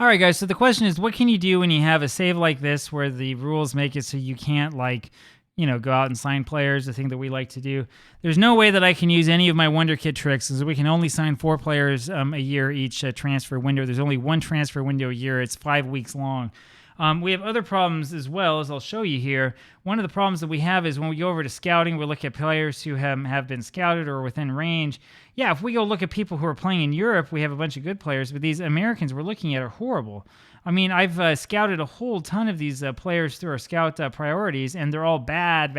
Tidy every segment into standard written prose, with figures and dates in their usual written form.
All right, guys. So the question is, what can you do when you have a save like this where the rules make it so you can't go out and sign players, the thing that we like to do. There's no way that I can use any of my Wonder Kid tricks because we can only sign 4 players a year each transfer window. There's only one transfer window a year. It's 5 weeks long. We have other problems as well, as I'll show you here. One of the problems that we have is when we go over to scouting, we look at players who have been scouted or within range. Yeah, if we go look at people who are playing in Europe, we have a bunch of good players, but these Americans we're looking at are horrible. I mean, I've scouted a whole ton of these players through our scout priorities, and they're all bad.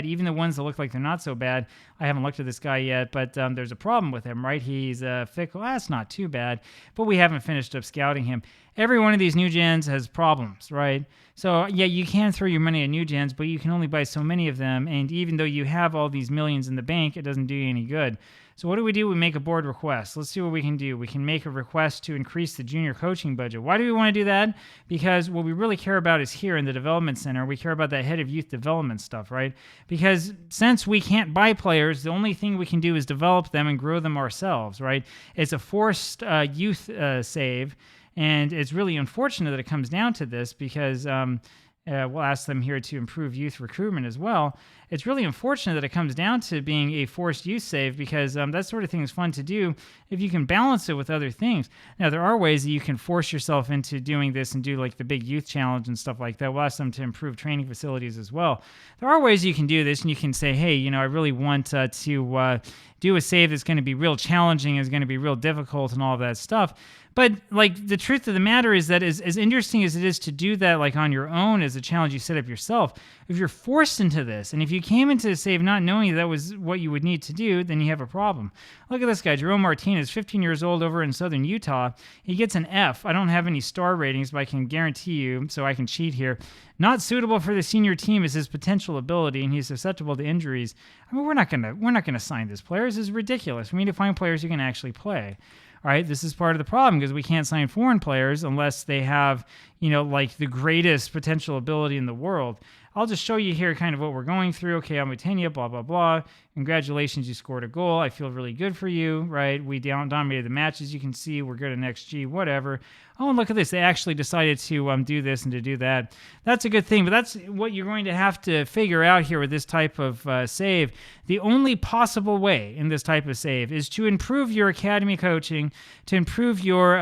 Even the ones that look like they're not so bad. I haven't looked at this guy yet, but there's a problem with him, right? He's fickle. That's not too bad, but we haven't finished up scouting him. Every one of these new gens has problems, right? So, yeah, you can throw your money at new gens, but you can only buy so many of them, and even though you have all these millions in the bank, it doesn't do you any good. So what do? We make a board request. Let's see what we can do. We can make a request to increase the junior coaching budget. Why do we want to do that? Because what we really care about is here in the development center. We care about that head of youth development stuff, right? Because since we can't buy players, the only thing we can do is develop them and grow them ourselves, right? It's a forced youth save, and it's really unfortunate that it comes down to this because we'll ask them here to improve youth recruitment as well. It's really unfortunate that it comes down to being a forced youth save because that sort of thing is fun to do if you can balance it with other things. Now, there are ways that you can force yourself into doing this and do like the big youth challenge and stuff like that. We'll ask them to improve training facilities as well. There are ways you can do this, and you can say, hey, I really want to do a save that's going to be real challenging, is going to be real difficult and all of that stuff. But like the truth of the matter is that as interesting as it is to do that like on your own as a challenge you set up yourself, if you're forced into this and if you came into the save not knowing that was what you would need to do, then you have a problem. Look at this guy, Jerome Martinez, 15 years old over in southern Utah. He gets an F. I don't have any star ratings, but I can guarantee you, so I can cheat here. Not suitable for the senior team is his potential ability, and he's susceptible to injuries. I mean, we're not gonna sign this player. This is ridiculous. We need to find players who can actually play. All right, this is part of the problem because we can't sign foreign players unless they have, like the greatest potential ability in the world. I'll just show you here kind of what we're going through. Okay, I'm with Tanya, blah, blah, blah. Congratulations, you scored a goal. I feel really good for you, right? We dominated the match, as you can see. We're good at XG, whatever. Oh, and look at this. They actually decided to do this and to do that. That's a good thing, but that's what you're going to have to figure out here with this type of save. The only possible way in this type of save is to improve your academy coaching, to improve your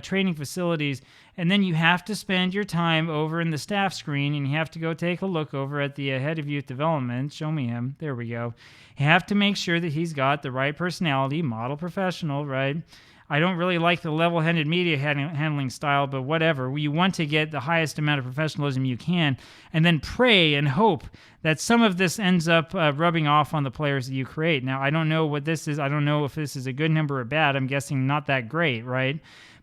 training facilities, and then you have to spend your time over in the staff screen, and you have to go take a look over at the head of youth development. Show me him. There we go. You have to make sure that he's got the right personality, model professional, right? I don't really like the level-headed media handling style, but whatever. You want to get the highest amount of professionalism you can, and then pray and hope that some of this ends up rubbing off on the players that you create. Now, I don't know what this is. I don't know if this is a good number or bad. I'm guessing not that great, right?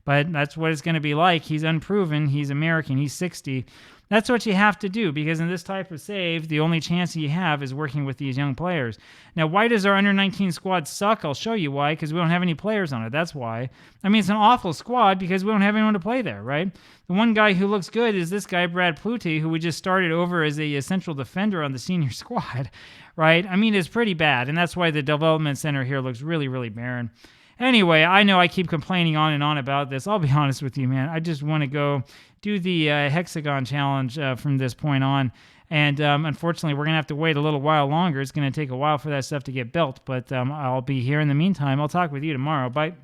But that's what it's going to be like. He's unproven. He's American. He's 60. That's what you have to do because in this type of save, the only chance you have is working with these young players. Now, why does our under-19 squad suck? I'll show you why, because we don't have any players on it. That's why. I mean, it's an awful squad because we don't have anyone to play there, right? The one guy who looks good is this guy, Brad Pluti, who we just started over as a central defender on the senior squad, right? I mean, it's pretty bad, and that's why the development center here looks really, really barren. Anyway, I know I keep complaining on and on about this. I'll be honest with you, man. I just want to go do the hexagon challenge from this point on. And unfortunately, we're going to have to wait a little while longer. It's going to take a while for that stuff to get built. But I'll be here in the meantime. I'll talk with you tomorrow. Bye.